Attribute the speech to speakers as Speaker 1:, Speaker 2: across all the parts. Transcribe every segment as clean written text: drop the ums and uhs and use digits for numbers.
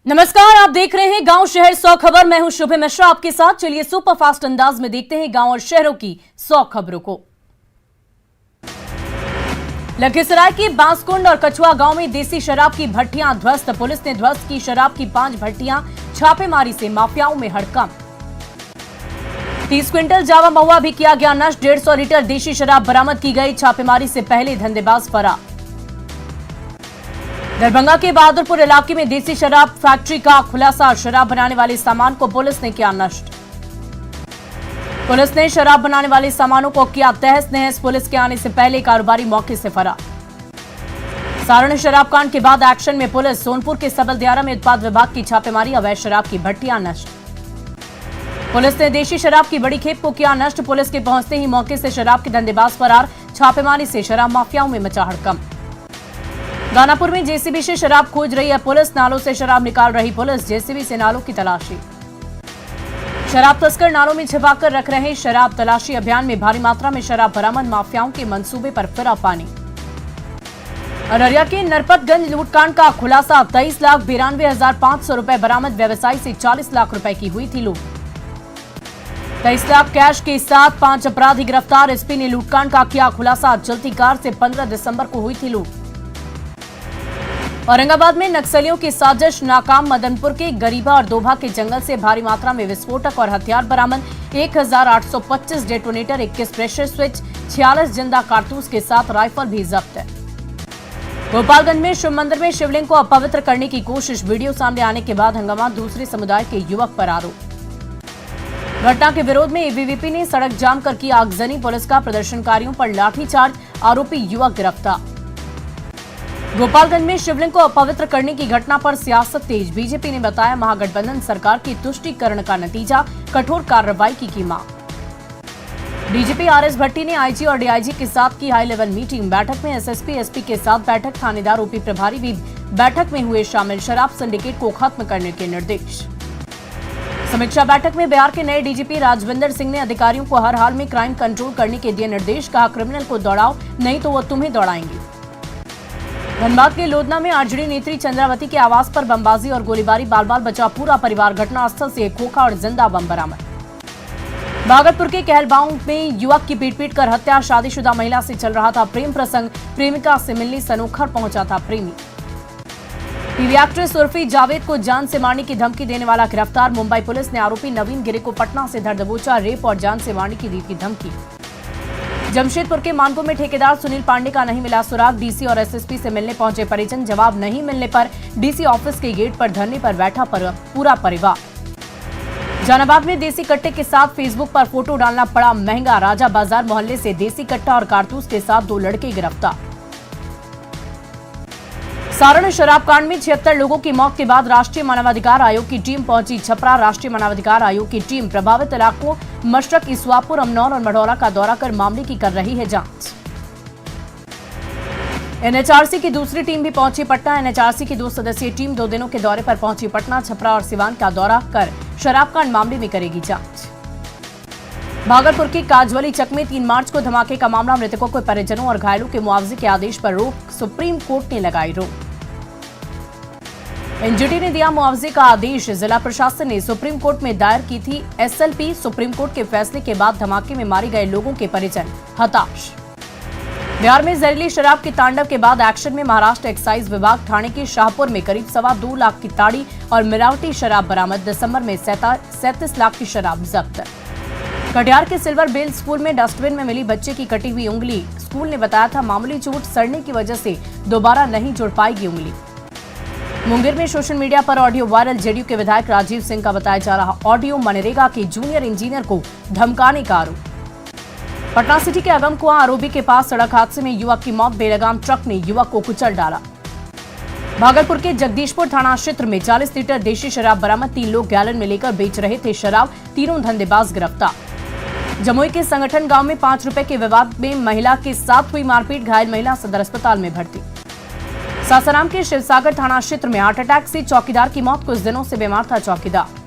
Speaker 1: नमस्कार, आप देख रहे हैं गांव शहर 100 खबर। मैं हूं शुभम मिश्रा आपके साथ। चलिए सुपर फास्ट अंदाज में देखते हैं गांव और शहरों की 100 खबरों को। लखीसराय के बांसकुंड और कछुआ गांव में देसी शराब की भट्टियां ध्वस्त। पुलिस ने ध्वस्त की शराब की 5 भट्टियां। छापेमारी से माफियाओं में हड़कंप। 30 क्विंटल जावा महुआ भी किया गया नष्ट। 150 लीटर देशी शराब बरामद की गई। छापेमारी से पहले धंधेबाज फरार। दरभंगा के बहादुरपुर इलाके में देसी शराब फैक्ट्री का खुलासा। शराब बनाने वाले सामान को पुलिस ने किया नष्ट। पुलिस ने शराब बनाने वाले सामानों को किया तहस नहस। पुलिस के आने से पहले कारोबारी मौके से फरार। सारण शराब कांड के बाद एक्शन में पुलिस। सोनपुर के सबल दियारा में उत्पाद विभाग की छापेमारी। अवैध शराब की भट्टियां नष्ट। पुलिस ने देशी शराब की बड़ी खेप को किया नष्ट। पुलिस के पहुंचते ही मौके से शराब के धंधेबाज फरार। छापेमारी से शराब माफियाओं में मचा हड़कंप। दानापुर में जेसीबी से शराब खोज रही है पुलिस। नालों से शराब निकाल रही पुलिस। जेसीबी से नालों की तलाशी। शराब तस्कर नालों में छिपाकर रख रहे शराब। तलाशी अभियान में भारी मात्रा में शराब बरामद। माफियाओं के मंसूबे पर फिरा पानी। अररिया के नरपतगंज लूटकांड का खुलासा। 23,92,500 रुपए बरामद। व्यवसायी से 40 लाख रुपए की हुई थी लूट। 23 लाख कैश के साथ 5 अपराधी गिरफ्तार। एसपी ने लूटकांड का किया खुलासा। चलती कार से 15 दिसंबर को हुई थी लूट। औरंगाबाद में नक्सलियों की साजिश नाकाम। मदनपुर के गरीबा और दोभा के जंगल से भारी मात्रा में विस्फोटक और हथियार बरामद। 1825 डेटोनेटर, 21 प्रेशर स्विच, 46 जिंदा कारतूस के साथ राइफल भी जब्त है। गोपालगंज में शिव मंदिर में शिवलिंग को अपवित्र करने की कोशिश। वीडियो सामने आने के बाद हंगामा। दूसरे समुदाय के युवक पर आरोप। घटना के विरोध में एबीवीपी ने सड़क जाम कर की आगजनी। पुलिस का प्रदर्शनकारियों पर लाठीचार्ज। आरोपी युवक गिरफ्तार। गोपालगंज में शिवलिंग को अपवित्र करने की घटना पर सियासत तेज। बीजेपी ने बताया महागठबंधन सरकार की तुष्टीकरण का नतीजा। कठोर कार्रवाई की मांग। डीजीपी आरएस भट्टी ने आईजी और डीआईजी के साथ की हाई लेवल मीटिंग। बैठक में एसएसपी एसपी के साथ बैठक। थानेदार ओपी प्रभारी भी बैठक में हुए शामिल। शराब सिंडिकेट को खत्म करने के निर्देश। समीक्षा बैठक में बिहार के नए डीजीपी राजविंदर सिंह ने अधिकारियों को हर हाल में क्राइम कंट्रोल करने के दिए निर्देश। कहा क्रिमिनल को दौड़ाओ, नहीं तो वो तुम्हें दौड़ाएंगे। धनबाद के लोधना में आरजेडी नेत्री चंद्रावती के आवास पर बमबाजी और गोलीबारी। बाल बाल बचा पूरा परिवार। घटनास्थल से खोखा और जिंदा बम बरामद। भागलपुर के कहलगांव में युवक की पीट कर हत्या। शादीशुदा महिला से चल रहा था प्रेम प्रसंग। प्रेमिका से मिलने सनोखर पहुंचा था प्रेमी। टीवी एक्ट्रेस उर्फी जावेद को जान से मारने की धमकी देने वाला गिरफ्तार। मुंबई पुलिस ने आरोपी नवीन गिरी को पटना से धर दबोचा। रेप और जान से मारने की दी थी धमकी। जमशेदपुर के मानपुर में ठेकेदार सुनील पांडे का नहीं मिला सुराग। डीसी और एसएसपी से मिलने पहुंचे परिजन। जवाब नहीं मिलने पर डीसी ऑफिस के गेट पर धरने पर बैठा पूरा परिवार। जहानाबाद में देसी कट्टे के साथ फेसबुक पर फोटो डालना पड़ा महंगा। राजा बाजार मोहल्ले से देसी कट्टा और कारतूस के साथ 2 लड़के गिरफ्तार। सारण शराब कांड में 76 लोगों की मौत के बाद राष्ट्रीय मानवाधिकार आयोग की टीम पहुंची छपरा। राष्ट्रीय मानवाधिकार आयोग की टीम प्रभावित इलाकों मशरक, इसवापुर, अमनौर और मढ़ौरा का दौरा कर मामले की कर रही है जांच। एनएचआरसी की दूसरी टीम भी पहुंची पटना। एनएचआरसी की 2 सदस्यीय टीम 2 दिनों के दौरे पर पहुंची पटना। छपरा और सिवान का दौरा कर शराब कांड मामले में करेगी जांच। भागलपुर की काजवली चक में 3 मार्च को धमाके का मामला। मृतकों के परिजनों और घायलों के मुआवजे के आदेश पर रोक। सुप्रीम कोर्ट ने लगाई रोक। एनजीटी ने दिया मुआवजे का आदेश। जिला प्रशासन ने सुप्रीम कोर्ट में दायर की थी एसएलपी। सुप्रीम कोर्ट के फैसले के बाद धमाके में मारे गए लोगों के परिजन हताश। बिहार में जहरीली शराब के तांडव के बाद एक्शन में महाराष्ट्र एक्साइज विभाग। थाने के शाहपुर में करीब 2.25 लाख की ताड़ी और मिलावटी शराब बरामद। दिसंबर में 37 लाख की शराब जब्त। कटिहार के सिल्वर बेल स्कूल में डस्टबिन में मिली बच्चे की कटी हुई उंगली। स्कूल ने बताया था मामूली चोट सड़ने की वजह से दोबारा नहीं जुड़ पाएगी उंगली। मुंगेर में सोशल मीडिया पर ऑडियो वायरल। जेडीयू के विधायक राजीव सिंह का बताया जा रहा ऑडियो। मनरेगा के जूनियर इंजीनियर को धमकाने का आरोप। पटना सिटी के अगमकुआं आरोबी के पास सड़क हादसे में युवक की मौत। बेलगाम ट्रक ने युवक को कुचल डाला। भागलपुर के जगदीशपुर थाना क्षेत्र में 40 लीटर देशी शराब बरामद। 3 लोग गैलन में लेकर बेच रहे थे शराब। तीनों धंधेबाज गिरफ्तार। जमुई के संगठन गांव में 5 रुपए के विवाद में महिला के साथ हुई मारपीट। घायल महिला सदर अस्पताल में भर्ती। सासाराम के शिवसागर थाना क्षेत्र में हार्ट अटैक से चौकीदार की मौत। कुछ दिनों से बीमार था चौकीदार।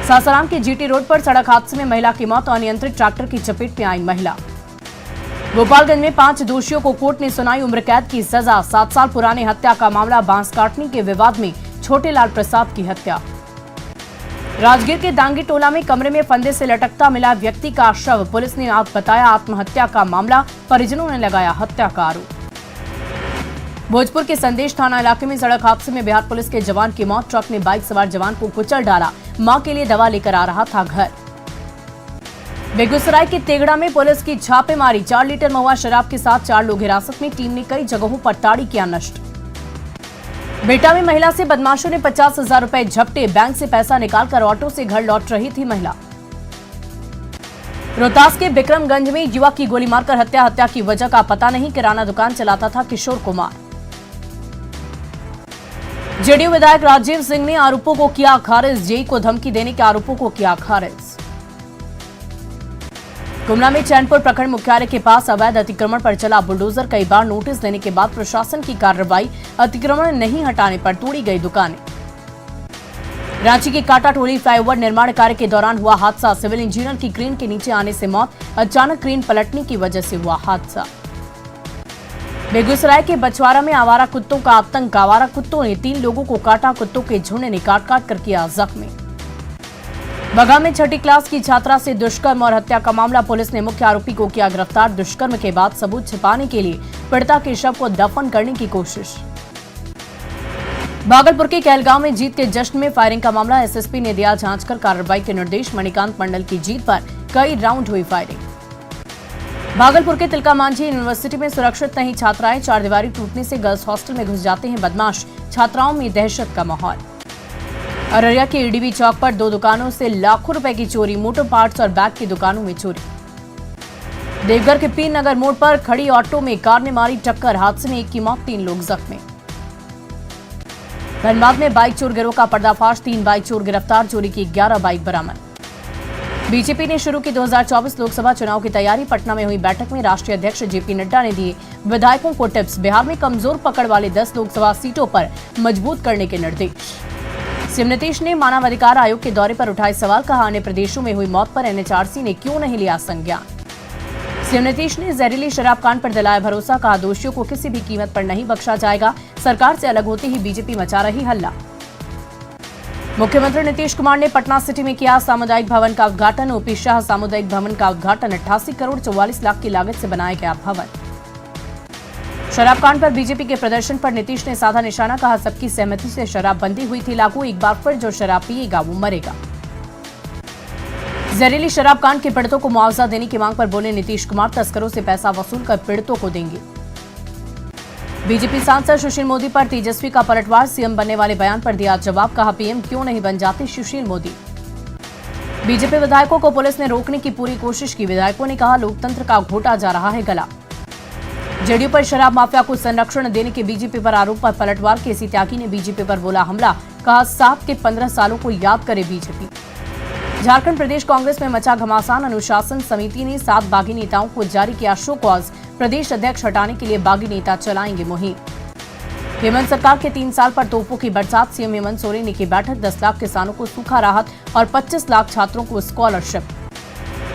Speaker 1: सासाराम के जीटी रोड पर सड़क हादसे में महिला की मौत। अनियंत्रित ट्रैक्टर की चपेट में आई महिला। गोपालगंज में 5 दोषियों को कोर्ट ने सुनाई उम्र कैद की सजा। 7 साल पुराने हत्या का मामला। बांस काटने के विवाद में छोटेलाल प्रसाद की हत्या। राजगीर के दांगी टोला में कमरे में फंदे से लटकता मिला व्यक्ति का शव, पुलिस ने बताया आत्महत्या का मामला, परिजनों ने लगाया हत्या का आरोप। भोजपुर के संदेश थाना इलाके में सड़क हादसे में बिहार पुलिस के जवान की मौत, ट्रक ने बाइक सवार जवान को कुचल डाला, मां के लिए दवा लेकर आ रहा था घर। बेगूसराय के तेगड़ा में पुलिस की छापेमारी, 4 लीटर महुआ शराब के साथ 4 लोग हिरासत में, टीम ने कई जगहों पर ताड़ी किया नष्ट। बेटा में महिला से बदमाशों ने 50,000 रुपए झपटे, बैंक से पैसा निकालकर ऑटो से घर लौट रही थी महिला। रोहतास के बिक्रमगंज में युवक की गोली मारकर हत्या की वजह का पता नहीं, किराना दुकान चलाता था किशोर कुमार। जेडीयू विधायक राजीव सिंह ने आरोपों को किया खारिज, जेई को धमकी देने के आरोपों को किया खारिज। गुमला में चैनपुर प्रखंड मुख्यालय के पास अवैध अतिक्रमण पर चला बुलडोजर, कई बार नोटिस देने के बाद प्रशासन की कार्रवाई, अतिक्रमण नहीं हटाने पर तोड़ी गई दुकानें। रांची के काटाटोली फ्लाईओवर निर्माण कार्य के दौरान हुआ हादसा, सिविल इंजीनियर की क्रेन के नीचे आने से मौत, अचानक क्रेन पलटने की वजह से हुआ हादसा। बेगूसराय के बछवाड़ा में आवारा कुत्तों का आतंक, आवारा कुत्तों ने 3 लोगों को काटा, कुत्तों के झुंड ने काट काट कर किया जख्मी। बगा में 6ठी क्लास की छात्रा से दुष्कर्म और हत्या का मामला, पुलिस ने मुख्य आरोपी को किया गिरफ्तार, दुष्कर्म के बाद सबूत छिपाने के लिए पीड़िता के शव को दफन करने की कोशिश। भागलपुर के कहलगांव में जीत के जश्न में फायरिंग का मामला, एसएसपी ने दिया जांच कर कार्रवाई के निर्देश, मणिकांत मंडल की जीत पर कई राउंड हुई फायरिंग। भागलपुर के तिलका मांझी यूनिवर्सिटी में सुरक्षित नहीं छात्राएं, 4 दीवारी टूटने से गर्ल्स हॉस्टल में घुस जाते हैं बदमाश, छात्राओं में दहशत का माहौल। अररिया के ईडीवी चौक पर 2 दुकानों से लाखों रुपए की चोरी, मोटर पार्ट्स और बैग की दुकानों में चोरी। देवघर के पीर नगर मोड़ पर खड़ी ऑटो में कार ने मारी टक्कर, हादसे में 1 की मौत, 3 लोग जख्मी। धनबाद में बाइक चोर गिरोह का पर्दाफाश, 3 बाइक चोर गिरफ्तार, चोरी की 11 बाइक बरामद। बीजेपी ने शुरू की 2024 लोकसभा चुनाव की तैयारी, पटना में हुई बैठक में राष्ट्रीय अध्यक्ष जेपी नड्डा ने दिए विधायकों को टिप्स, बिहार में कमजोर पकड़ वाले 10 लोकसभा सीटों पर मजबूत करने के निर्देश। सीएम नीतीश ने मानवाधिकार आयोग के दौरे पर उठाए सवाल, कहा अन्य प्रदेशों में हुई मौत पर एनएचआरसी ने क्यों नहीं लिया संज्ञान। सीएम नीतीश ने जहरीली शराब कांड पर दिलाया भरोसा, कहा दोषियों को किसी भी कीमत पर नहीं बख्शा जाएगा, सरकार से अलग होते ही बीजेपी मचा रही हल्ला। मुख्यमंत्री नीतीश कुमार ने पटना सिटी में किया सामुदायिक भवन का उद्घाटन, ओपी शाह सामुदायिक भवन का उद्घाटन, 88 करोड़ 44 लाख की लागत से बनाया गया भवन। शराब कांड पर बीजेपी के प्रदर्शन पर नीतीश ने साधा निशाना, कहा सबकी सहमति से शराबबंदी हुई थी लागू, एक बार फिर जो शराब पिएगा वो मरेगा। जहरीली शराब कांड के पीड़ितों को मुआवजा देने की मांग पर बोले नीतीश कुमार, तस्करों से पैसा वसूल कर पीड़ितों को देंगे। बीजेपी सांसद सुशील मोदी पर तेजस्वी का पलटवार, सीएम बनने वाले बयान पर दिया जवाब, कहा पीएम क्यों नहीं बन जाते सुशील मोदी। बीजेपी विधायकों को पुलिस ने रोकने की पूरी कोशिश की, विधायकों ने कहा लोकतंत्र का घोटा जा रहा है गला। जेडीयू पर शराब माफिया को संरक्षण देने के बीजेपी पर आरोप पर पलटवार, केसी त्यागी ने बीजेपी पर बोला हमला, कहा 7 के 15 सालों को याद करे बीजेपी। झारखंड प्रदेश कांग्रेस में मचा घमासान, अनुशासन समिति ने 7 बागी नेताओं को जारी किया शो कॉज, प्रदेश अध्यक्ष हटाने के लिए बागी नेता चलाएंगे मुहिम। हेमंत सरकार के 3 साल पर तोपों की बरसात, सीएम हेमंत सोरेन ने की बैठक, 10 लाख किसानों को सूखा राहत और 25 लाख छात्रों को स्कॉलरशिप।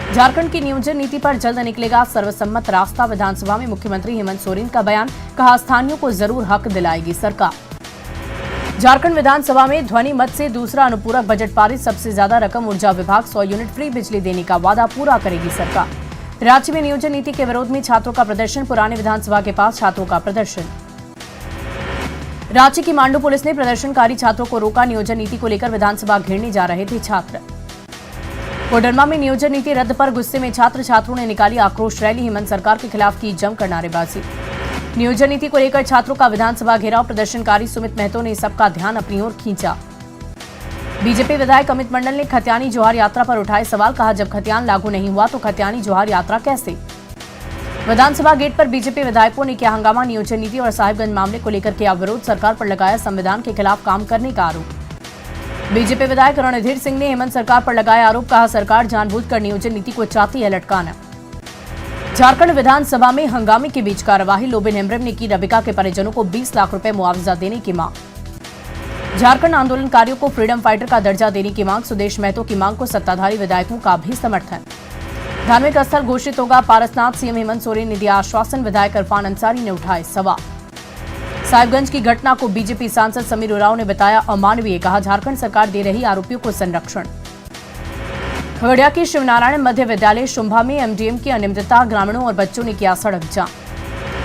Speaker 1: झारखंड की नियोजन नीति पर जल्द निकलेगा सर्वसम्मत रास्ता, विधानसभा में मुख्यमंत्री हेमंत सोरेन का बयान, कहा स्थानीयों को जरूर हक दिलाएगी सरकार। झारखंड विधानसभा में ध्वनि मत से दूसरा अनुपूरक बजट पारित, सबसे ज्यादा रकम ऊर्जा विभाग, 100 यूनिट फ्री बिजली देने का वादा पूरा करेगी सरकार। राज्य में नियोजन नीति के विरोध में छात्रों का प्रदर्शन, पुराने विधानसभा के पास छात्रों का प्रदर्शन। रांची की मांडू पुलिस ने प्रदर्शनकारी छात्रों को रोका, नियोजन नीति को लेकर विधानसभा घेरने जा रहे थे छात्र। कोडरमा में नियोजन नीति रद्द पर गुस्से में छात्र, छात्रों ने निकाली आक्रोश रैली, हेमंत सरकार के खिलाफ की जमकर नारेबाजी। नियोजन नीति को लेकर छात्रों का विधानसभा घेराव, प्रदर्शनकारी सुमित महतो ने सबका ध्यान अपनी ओर खींचा। बीजेपी विधायक अमित मंडल ने खतियानी जोहार यात्रा पर उठाए सवाल, कहा जब खतियान लागू नहीं हुआ तो खतियानी जोहार यात्रा कैसे। विधानसभा गेट पर बीजेपी विधायकों ने किया हंगामा, नियोजन नीति और साहिबगंज मामले को लेकर किया विरोध, सरकार पर लगाया संविधान के खिलाफ काम करने का आरोप। बीजेपी विधायक रणधीर सिंह ने हेमंत सरकार पर लगाया आरोप, कहा सरकार जानबूझकर नियोजन नीति को चाहती है लटकाना। झारखंड विधानसभा में हंगामे के बीच कार्यवाही, लोबिन हेम्ब्रम ने की रबिका के परिजनों को 20 लाख रुपए मुआवजा देने की मांग। झारखंड आंदोलनकारियों को फ्रीडम फाइटर का दर्जा देने की मांग, सुदेश महतो की मांग को सत्ताधारी विधायकों का भी समर्थन। धार्मिक स्थल घोषित होगा पारसनाथ, सीएम हेमंत सोरेन ने दिया आश्वासन, विधायक इरफान अंसारी ने उठाए सवाल। साहिबगंज की घटना को बीजेपी सांसद समीर उरांव ने बताया अमानवीय। कहा, झारखंड सरकार दे रही आरोपियों को संरक्षण। खगड़िया के शिवनारायण मध्य विद्यालय शुंभा में एमडीएम की अनियमितता, ग्रामीणों और बच्चों ने किया सड़क जाम।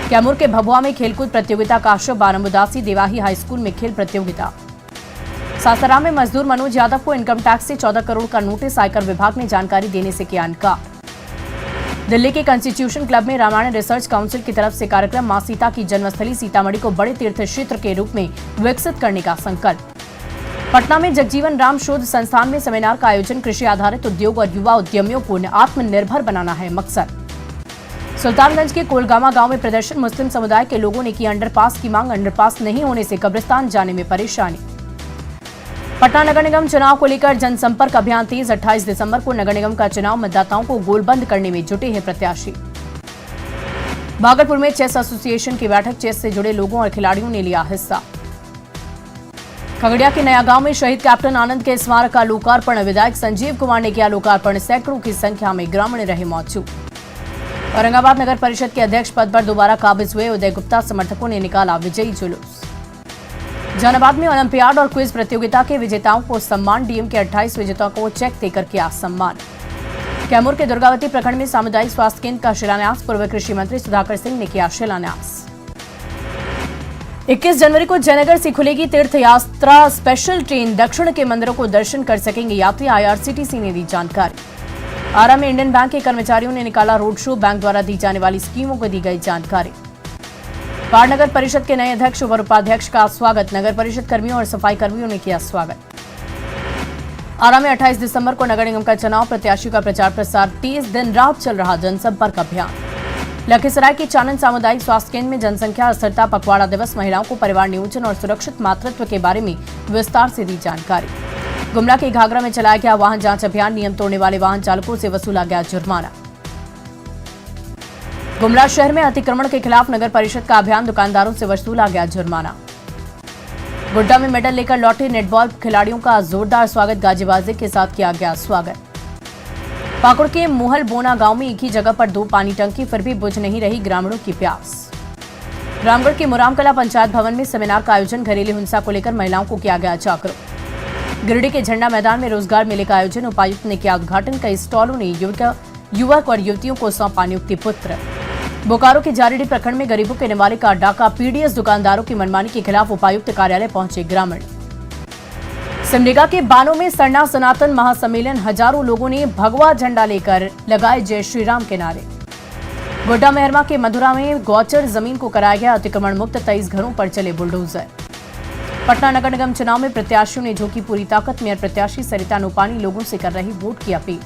Speaker 1: कैमूर के भभुआ में खेलकूद प्रतियोगिता, काश्यप बारामुदासी देवाही हाईस्कूल में खेल प्रतियोगिता। सासाराम में मजदूर मनोज यादव को इनकम टैक्स से 14 करोड़ का नोटिस, आयकर विभाग ने जानकारी देने से किया इनकार। दिल्ली के कॉन्स्टिट्यूशन क्लब में रामायण रिसर्च काउंसिल की तरफ से कार्यक्रम, मां सीता की जन्मस्थली सीतामढ़ी को बड़े तीर्थ क्षेत्र के रूप में विकसित करने का संकल्प। पटना में जगजीवन राम शोध संस्थान में सेमिनार का आयोजन, कृषि आधारित उद्योग और युवा उद्यमियों को आत्मनिर्भर बनाना है मकसद। सुल्तानगंज के कोलगामा गांव में प्रदर्शन, मुस्लिम समुदाय के लोगों ने की अंडरपास की मांग, अंडरपास नहीं होने से कब्रिस्तान जाने में परेशानी। पटना नगर निगम चुनाव को लेकर जनसंपर्क अभियान तेज, 28 दिसंबर को नगर निगम का चुनाव, मतदाताओं को गोलबंद करने में जुटे हैं प्रत्याशी। भागलपुर में चेस एसोसिएशन की बैठक, चेस से जुड़े लोगों और खिलाड़ियों ने लिया हिस्सा। खगड़िया के नया गांव में शहीद कैप्टन आनंद के स्मारक का लोकार्पण, विधायक संजीव कुमार ने किया लोकार्पण, सैकड़ों की संख्या में ग्रामीण रहे मौजूद। औरंगाबाद नगर परिषद के अध्यक्ष पद पर दोबारा काबिज हुए उदय गुप्ता, समर्थकों ने निकाला विजयी जुलूस। जहानाबाद में ओलंपियाड और क्विज प्रतियोगिता के विजेताओं को सम्मान, डीएम के 28 विजेताओं को चेक देकर किया सम्मान। कैमूर के दुर्गावती प्रखंड में सामुदायिक स्वास्थ्य केंद्र का शिलान्यास, पूर्व कृषि मंत्री सुधाकर सिंह ने किया शिलान्यास। 21 जनवरी को जयनगर से खुलेगी तीर्थ यात्रा स्पेशल ट्रेन, दक्षिण के मंदिरों को दर्शन कर सकेंगे यात्री, आईआरसीटीसी ने दी जानकारी। आरा में इंडियन बैंक के कर्मचारियों ने निकाला रोड शो, बैंक द्वारा दी जाने वाली स्कीमों को दी गई जानकारी। पार नगर परिषद के नए अध्यक्ष और उपाध्यक्ष का स्वागत, नगर परिषद कर्मियों और सफाई कर्मियों ने किया स्वागत। आरा में 28 दिसंबर को नगर निगम का चुनाव, प्रत्याशियों का प्रचार प्रसार तेज, दिन रात चल रहा जनसंपर्क अभियान। लखीसराय के चानन सामुदायिक स्वास्थ्य केंद्र में जनसंख्या स्थिरता पखवाड़ा दिवस, महिलाओं को परिवार नियोजन और सुरक्षित मातृत्व के बारे में विस्तार से दी जानकारी। गुमला के घाघरा में चलाया गया वाहन जांच अभियान, नियम तोड़ने वाले वाहन चालकों से वसूला गया जुर्माना। गुमला शहर में अतिक्रमण के खिलाफ नगर परिषद का अभियान, दुकानदारों से वसूला गया जुर्माना। गोड्डा में मेडल लेकर लौटे नेटबॉल खिलाड़ियों का जोरदार स्वागत, गाजीबाजी के साथ किया गया स्वागत। पाकुड़ के मोहल बोना गांव में एक ही जगह पर 2 पानी टंकी, फिर भी बुझ नहीं रही ग्रामीणों की प्यास। रामगढ़ के मुरामकला पंचायत भवन में सेमिनार का आयोजन, घरेलू हिंसा को लेकर महिलाओं को किया गया जागरूक। गिरिडीह के झंडा मैदान में रोजगार मेले का आयोजन, उपायुक्त ने किया उद्घाटन, कई स्टॉलों ने युवक और युवतियों को सौंपा नियुक्ति पत्र। बोकारो के जारीडीह प्रखंड में गरीबों के निवाले का डाका, पीडीएस दुकानदारों की मनमानी के खिलाफ उपायुक्त कार्यालय पहुंचे ग्रामीण। सिमडेगा के बानों में सरना सनातन महासम्मेलन, हजारों लोगों ने भगवा झंडा लेकर लगाए जय श्री राम के नारे। गोड्डा मेहरमा के मधुरा में गौचर जमीन को कराया गया अतिक्रमण मुक्त, 23 घरों पर चले बुलडोजर। पटना नगर निगम चुनाव में प्रत्याशियों ने झोंकी पूरी ताकत, मेयर प्रत्याशी सरिता नूपानी लोगों से कर रही वोट की अपील।